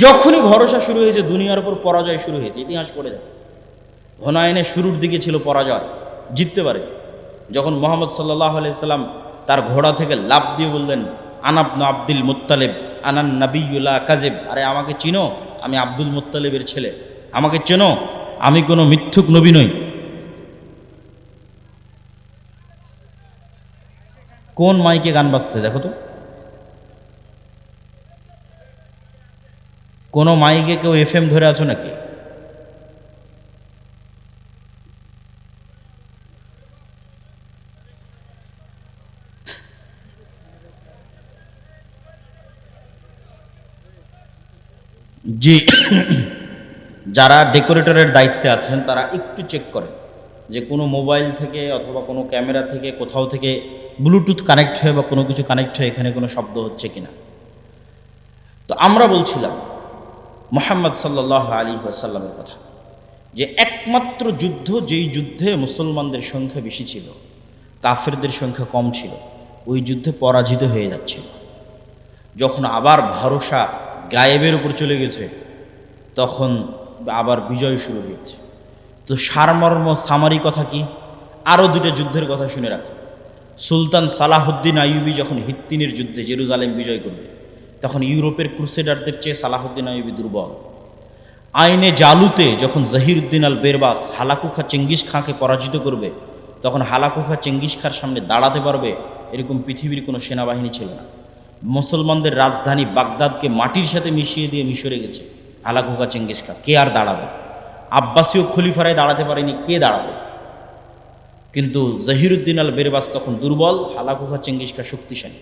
যখনই ভরসা শুরু হয়েছে দুনিয়ার উপর, পরাজয় শুরু হয়েছে। ইতিহাস পড়ে যাবে, হুনাইনে শুরুর দিকে ছিল পরাজয়, জিততে পারে। যখন মুহাম্মদ সাল্লাল্লাহু আলাইহি ওয়াসাল্লাম তার ঘোড়া থেকে লাফ দিয়ে বললেন, আনা ইবনু আব্দুল মুত্তালিব আনান নাবিয়্যু লা কাযিব, আরে আমাকে চিনো, আমি আব্দুল মুত্তালিবের ছেলে, আমাকে চেনো, আমি কোনো মিথ্যুক নবী নই। কোন মাইকে গান বাজছে দেখো তো? কোনো মাইকে কেউ FM ধরে আছো নাকি? জি, যারা ডেকোরেটরের দায়িত্বে আছেন তারা একটু চেক করেন যে কোনো মোবাইল থেকে অথবা কোনো ক্যামেরা থেকে কোথাও থেকে ব্লুটুথ কানেক্ট হয়ে বা কোনো কিছু কানেক্ট হয়ে এখানে কোনো শব্দ হচ্ছে কিনা। তো আমরা বলছিলাম মুহাম্মদ সাল্লাল্লাহু আলাইহি ওয়াসাল্লামের কথা, যে একমাত্র যুদ্ধ, যেই যুদ্ধে মুসলমানদের সংখ্যা বেশি ছিল, কাফেরদের সংখ্যা কম ছিল, ওই যুদ্ধে পরাজিত হয়ে যাচ্ছিল। যখন আবার ভরসা গায়েবের উপর চলে গেছে, তখন আবার বিজয় শুরু হয়েছে। তো সারমর্ম সামারি কথা কি? আরও দুটো যুদ্ধের কথা শুনে রাখা। সুলতান সালাহুদ্দিন আইয়ুবী যখন হিত্তিনের যুদ্ধে জেরুজালেম বিজয় করবে, তখন ইউরোপের ক্রুসেডারদের চেয়ে সালাহুদ্দিন আইয়ুবী দুর্বল। আইনে জালুতে যখন জহিরুদ্দিন আল বেরবাস হালাকু খা চেঙ্গিস খাঁকে পরাজিত করবে, তখন হালাকু খা চেঙ্গিস খাঁর সামনে দাঁড়াতে পারবে এরকম পৃথিবীর কোনো সেনাবাহিনী ছিল না। মুসলমানদের রাজধানী বাগদাদকে মাটির সাথে মিশিয়ে দিয়ে মিশরে গেছে হালাকুকা চেঙ্গিস খান। কে আর দাঁড়াবে? আব্বাসীয় খলিফারায় দাঁড়াতে পারেনি, কে দাঁড়াবে? কিন্তু জহিরুদ্দিন আল বেরবাস তখন দুর্বল, হালাকুকা চেঙ্গিস খান শক্তিশালী।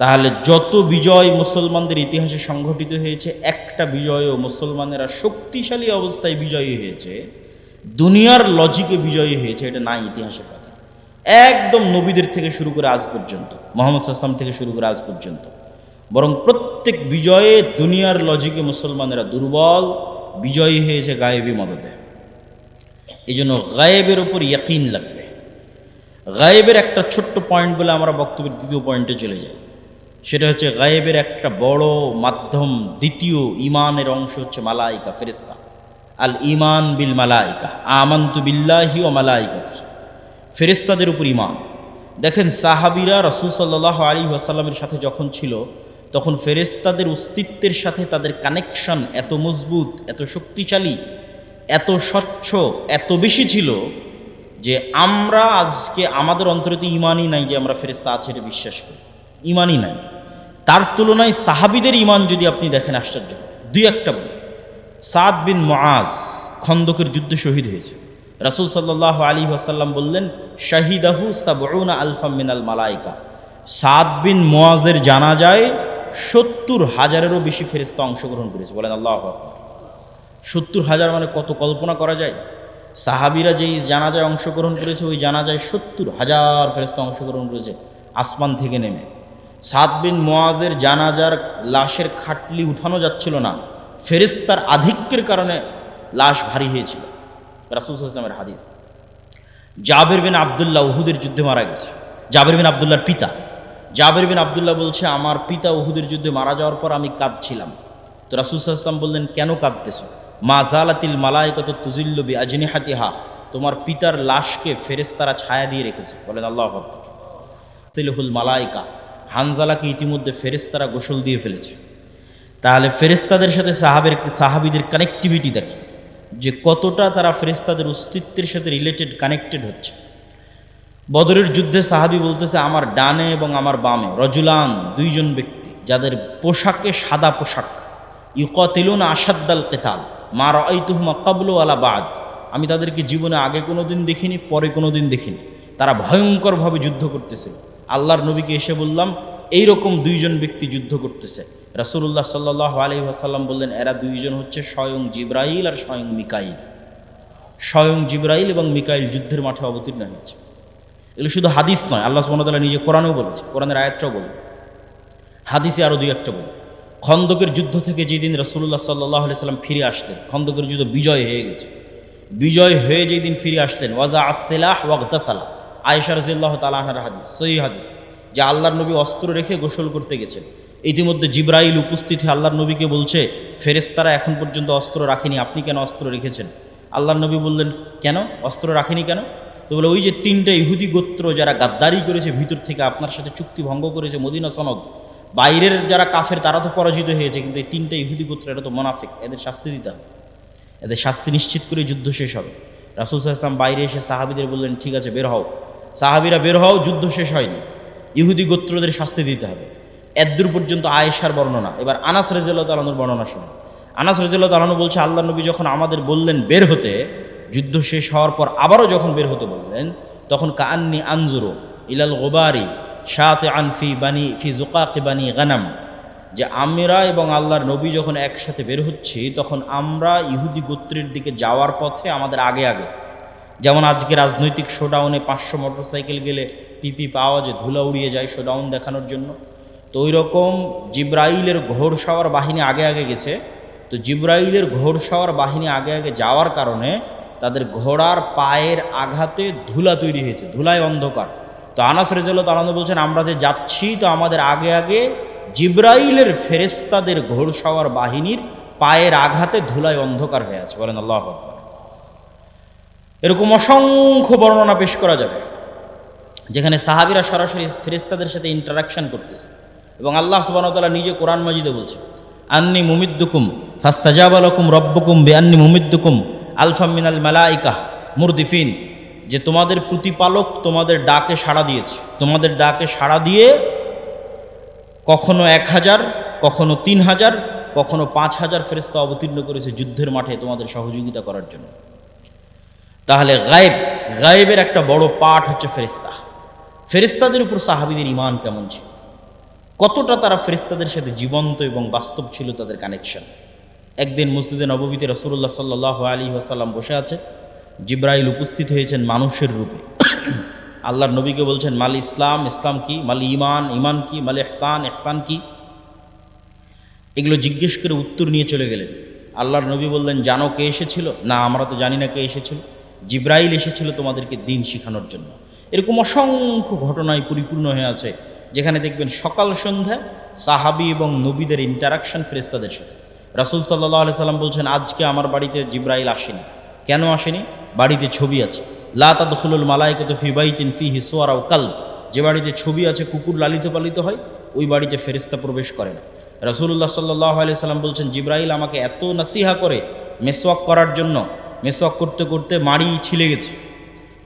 তাহলে যত বিজয় মুসলমানদের ইতিহাসে সংঘটিত হয়েছে, একটা বিজয়ও মুসলমানেরা শক্তিশালী অবস্থায় বিজয়ী হয়েছে, দুনিয়ার লজিকে বিজয়ী হয়েছে, এটা নাই ইতিহাসের কথা। একদম নবীদের থেকে শুরু করে আজ পর্যন্ত, মোহাম্মদ সাল্লাল্লাহু থেকে শুরু করে আজ পর্যন্ত, বরং প্রত্যেক বিজয়ে দুনিয়ার লজিকে মুসলমানেরা দুর্বল, বিজয়ী হয়েছে গায়েবী মদদে। এই জন্য গায়েবের ওপর ইয়াকিন লাগবে। গায়েবের একটা ছোট্ট পয়েন্ট বলে আমরা বক্তব্যের দ্বিতীয় পয়েন্টে চলে যাই। সেটা হচ্ছে গায়েবের একটা বড় মাধ্যম, দ্বিতীয় ইমানের অংশ হচ্ছে মালাইকা, ফেরেশতা। আল ইমান বিল মালাইকা, আমানতু বিল্লাহি ওয়া মালাইকাতিহি, ফেরেশতাদের উপর ইমান। দেখেন সাহাবীরা রাসূল সাল্লাল্লাহু আলাইহি ওয়াসাল্লামের সাথে যখন ছিল, তখন ফেরেশতাদের অস্তিত্বের সাথে তাদের কানেকশন এত মজবুত, এত শক্তিশালী, এত স্বচ্ছ, এত বেশি ছিল যে আমরা আজকে আমাদের অন্তরে তো ইমানই নাই যে আমরা ফেরেশতা আছে এটা বিশ্বাস করি, ইমানই নাই। তার তুলনায় সাহাবীদের ইমান যদি আপনি দেখেন আশ্চর্য। দুই একটা বলি। সাদ বিন মুআজ খন্দকের যুদ্ধে শহীদ হয়েছে। রাসূল সাল্লাল্লাহু আলাইহি ওয়াসাল্লাম বললেন, শাহিদাহু সাবউনা আলফাম মিনাল মালাইকা। সাদ বিন মুআজের জানাজায় 70,000-এরও বেশি ফেরেশতা অংশগ্রহণ করেছে। বলেন আল্লাহু আকবার। 70,000 মানে কত, কল্পনা করা যায়? সাহাবীরা যেই জানাজায় অংশগ্রহণ করেছে, ওই জানাজায় 70,000 ফেরেশতা অংশগ্রহণ করেছে আসমান থেকে নেমে। সাদ বিন মুআজের জানাজার লাশের খাটলি উঠানো যাচ্ছিল না, ফেরেশতার আধিক্যের কারণে লাশ ভারী হয়েছিল। রাসূল সাল্লাল্লাহু আলাইহি ওয়াসাল্লামের হাদিস। জাবের বিন আব্দুল্লাহ উহুদের যুদ্ধে মারা গেছে। জাবের বিন আব্দুল্লাহর পিতা। জাবের বিন আব্দুল্লাহ বলছে, আমার পিতা উহুদের যুদ্ধে মারা যাওয়ার পর আমি কাঁদছিলাম। তো রাসূল সাল্লাল্লাহু আলাইহি ওয়াসাল্লাম বললেন, কেন কাঁদতেছো? মা জালাতিল মালাইকাতু তুজিল্লু বিআজনিহাতিহা, তোমার পিতার লাশকে ফেরেশতারা ছায়া দিয়ে রেখেছে। বলেন আল্লাহু আকবার। তিলহুল মালাইকা, হানজালাকে ইতিমধ্যে ফেরেশতারা গোসল দিয়ে ফেলেছে। তাহলে ফেরেশতাদের সাথে সাহাবীদের কানেক্টিভিটি দেখে যে কতটা তারা ফেরেশতাদের অস্তিত্বের সাথে রিলেটেড, কানেক্টেড হচ্ছে। বদরের যুদ্ধে সাহাবী বলতেছে, আমার ডানে এবং আমার বামে রজুলান, দুইজন ব্যক্তি যাদের পোশাকে সাদা পোশাক, ইউকাতিলুনা আশাদ্দাল কিতাল মা রাআইতুহুমা ক্বাবলু ওয়ালা বাদ, আমি তাদেরকে জীবনে আগে কোনো দিন দেখিনি, পরে কোনো দিন দেখিনি। তারা ভয়ঙ্করভাবে যুদ্ধ করতেছিল। আল্লাহর নবীকে এসে বললাম, এইরকম দুইজন ব্যক্তি যুদ্ধ করতেছে। রাসূলুল্লাহ সাল্লাল্লাহু আলাইহি ওয়াসাল্লাম বললেন, এরা দুইজন হচ্ছে স্বয়ং জিবরাইল আর স্বয়ং মিকাইল। স্বয়ং জিবরাইল এবং মিকাইল যুদ্ধের মাঠে অবতীর্ণ হয়েছে। এগুলো শুধু হাদিস নয়, আল্লাহ সুবহানাহু ওয়া তাআলা নিজে কোরআনেও বলেছে, কোরআনের আয়াতটাও বলে, হাদিসে আরও দুই একটা বলে। খন্দকের যুদ্ধ থেকে যেদিন রাসূলুল্লাহ সাল্লাল্লাহু আলাইহি ওয়াসাল্লাম ফিরে আসলেন, খন্দকের যুদ্ধ বিজয় হয়ে গেছে, বিজয় হয়ে যেদিন ফিরে আসলেন, ওয়াজা আসসিলাহ ওয়াগতাসালা, আয়েশা রাদিয়াল্লাহু তাআলা আনহার হাদিস, সহিহ হাদিস, যে আল্লাহর নবী অস্ত্র রেখে গোসল করতে গেছেন। ইতিমধ্যে জিবরাইল উপস্থিত হয়ে আল্লাহর নবীকে বলছে, ফেরেশতারা এখন পর্যন্ত অস্ত্র রাখেনি, আপনি কেন অস্ত্র রেখেছেন? আল্লাহর নবী বললেন, কেন অস্ত্র রাখেনি কেন? তো বলে, ওই যে 3টা ইহুদি গোত্র যারা গাদ্দারি করেছে, ভিতর থেকে আপনার সাথে চুক্তি ভঙ্গ করেছে, মদিনা সনদ, বাইরের যারা কাফের তারা তো পরাজিত হয়েছে, কিন্তু এই 3টা ইহুদি গোত্র এটা তো মুনাফিক, এদের শাস্তি দিতে হবে, এদের শাস্তি নিশ্চিত করে যুদ্ধ শেষ হবে। রাসূল সাল্লাল্লাহু আলাইহি ওয়াসাল্লাম বাইরে এসে সাহাবীদের বললেন, ঠিক আছে বের হও। সাহাবীরা বের হও, যুদ্ধ শেষ হয়নি, ইহুদি গোত্রদের শাস্তি দিতে হবে। এদ্দূর পর্যন্ত আয়েশার বর্ণনা। এবার আনাস রাদিয়াল্লাহু তাআলা আনহুর বর্ণনা শুনুন। আনাস রাদিয়াল্লাহু তাআলা আনহু বলছে, আল্লাহর নবী যখন আমাদের বললেন বের হতে, যুদ্ধ শেষ হওয়ার পর আবারও যখন বের হতে বললেন, তখন কাআন্নি আনজুরু ইলাল গুবারি শাতিআন ফি যুকাকি বানি গানাম, যে আমরা এবং আল্লাহর নবী যখন একসাথে বের হচ্ছি, তখন আমরা ইহুদি গোত্রের দিকে যাওয়ার পথে আমাদের আগে আগে, যেমন আজকে রাজনৈতিক শোডাউনে 500 মোটরসাইকেল গেলে পিপি পাওয়া যে ধুলা উড়িয়ে যায় শোডাউন দেখানোর জন্য, তো ওই রকম জিবরাইলের ঘোড়সাওয়ার বাহিনী আগে আগে গেছে। তো জিবরাইলের ঘোড়সাওয়ার বাহিনী আগে আগে যাওয়ার কারণে তাদের ঘোড়ার পায়ের আঘাতে ধুলা তৈরি হয়েছে, ধুলায় অন্ধকার। তো আনাস রাদিয়াল্লাহু তাআলা আনহু বলছেন, আমরা যে যাচ্ছি, তো আমাদের আগে আগে জিবরাইলের ফেরেশতাদের ঘোড়সাওয়ার বাহিনীর পায়ের আঘাতে ধুলায় অন্ধকার হয়ে আছে। বলেন আল্লাহু আকবার। এরকম অসংখ্য বর্ণনা পেশ করা যাবে, যেখানে সাহাবীরা সরাসরি ফেরেশতাদের সাথে ইন্টারাকশন করতেছে। এবং আল্লাহ সুবহানাহু ওয়া তাআলা নিজে কোরআন মাজিদে বলছেন, আন্নী মুমিদ্দুকুম ফাস্তাজাবা লাকুম রাব্বুকুম বিআন্নী মুমিদ্দুকুম আলফাম মিনাল মালাইকা মুরদিফিন, যে তোমাদের প্রতিপালক তোমাদের ডাকে সাড়া দিয়েছে, তোমাদের ডাকে সাড়া দিয়ে কখনো 1000, কখনো 3000, কখনো 5000 ফেরেশতা অবতীর্ণ করেছে যুদ্ধের মাঠে তোমাদের সহযোগিতা করার জন্য। তাহলে গায়েবের একটা বড় পাঠ হচ্ছে ফেরেশতা। ফেরেশতাদের উপর সাহাবীদের ঈমান কেমন ছিল, কতটা তারা ফেরেশতাদের সাথে জীবন্ত এবং বাস্তব ছিল তাদের কানেকশন। একদিন মসজিদে নববীতে রাসূলুল্লাহ সাল্লাল্লাহু আলাইহি ওয়াসাল্লাম বসে আছে, জিবরাইল উপস্থিত হয়েছেন মানুষের রূপে। আল্লাহর নবীকে বলছেন, মাল ইসলাম, ইসলাম কি, মাল ঈমান, ঈমান কি, মাল ইহসান, ইহসান কি। এগুলো জিজ্ঞেস করে উত্তর নিয়ে চলে গেলেন। আল্লাহর নবী বললেন, জানো কে এসেছিল? না, আমরা তো জানি না কে এসেছিল। জিবরাইল এসেছিল তোমাদেরকে দিন শিখানোর জন্য। এরকম অসংখ্য ঘটনায় পরিপূর্ণ হয়ে আছে, যেখানে দেখবেন সকাল সন্ধ্যা সাহাবী এবং নবীদের ইন্টারাকশন ফেরেশতাদের সাথে। রাসূল সাল্লাল্লাহু আলাইহি সাল্লাম বলছেন, আজকে আমার বাড়িতে জিবরাইল আসেনি। কেন আসেনি? বাড়িতে ছবি আছে। লা তাদখুলুল মালাইকাতু ফি বাইতিন ফিহি সুওয়ারা ওয়া কালব। যে বাড়িতে ছবি আছে, কুকুর লালিত পালিত হয়, ওই বাড়িতে ফেরেশতা প্রবেশ করে না। রাসূলুল্লাহ সাল্লাল্লাহু আলাইহি সাল্লাম বলছেন, জিবরাইল আমাকে এত নাসিহা করে মেসওয়াক করার জন্য, মেসওয়াক করতে করতে মাড়ি ছিলে গেছে,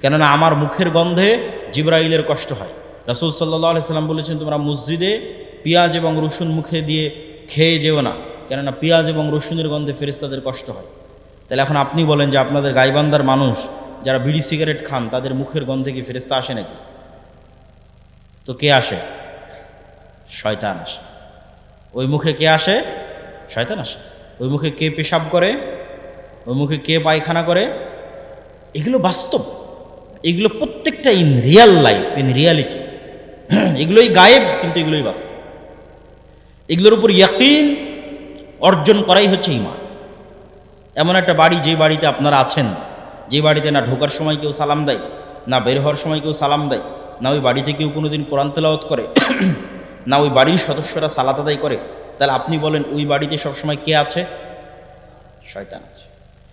কেননা আমার মুখের গন্ধে জিবরাইলের কষ্ট হয়। রাসূল সাল্লাল্লাহু আলাইহি সাল্লাম বলেছেন, তোমরা মসজিদে পেঁয়াজ এবং রসুন মুখে দিয়ে খেয়ে যেও না, কেননা পেঁয়াজ এবং রসুনের গন্ধে ফেরেশতাদের কষ্ট হয়। তাহলে এখন আপনি বলেন যে আপনাদের গাইবান্ধার মানুষ যারা বিড়ি সিগারেট খান, তাদের মুখের গন্ধে কি ফেরেশতা আসে নাকি? তো কে আসে? শয়তান আসে। ওই মুখে কে আসে? শয়তান আসে। ওই মুখে কে পেশাব করে, ওই মুখে কে পায়খানা করে, এগুলো বাস্তব। এগুলো প্রত্যেকটা in Real life, in reality. এগুলোই গায়েব, কিন্তু এগুলোই বাস্তব। এগুলোর উপর ইয়াকিন অর্জন করাই হচ্ছে ঈমান। এমন একটা বাড়ি, যে বাড়িতে আপনারা আছেন, যে বাড়িতে না ঢোকার সময় কেউ সালাম দেয়, না বের হওয়ার সময় কেউ সালাম দেয়, না ওই বাড়িতে কেউ কোনোদিন কোরআন তেলাওয়াত করে, না ওই বাড়ির সদস্যরা সালাত আদায় করে, তাহলে আপনি বলেন ওই বাড়িতে সবসময় কে আছে? শয়তান আছে।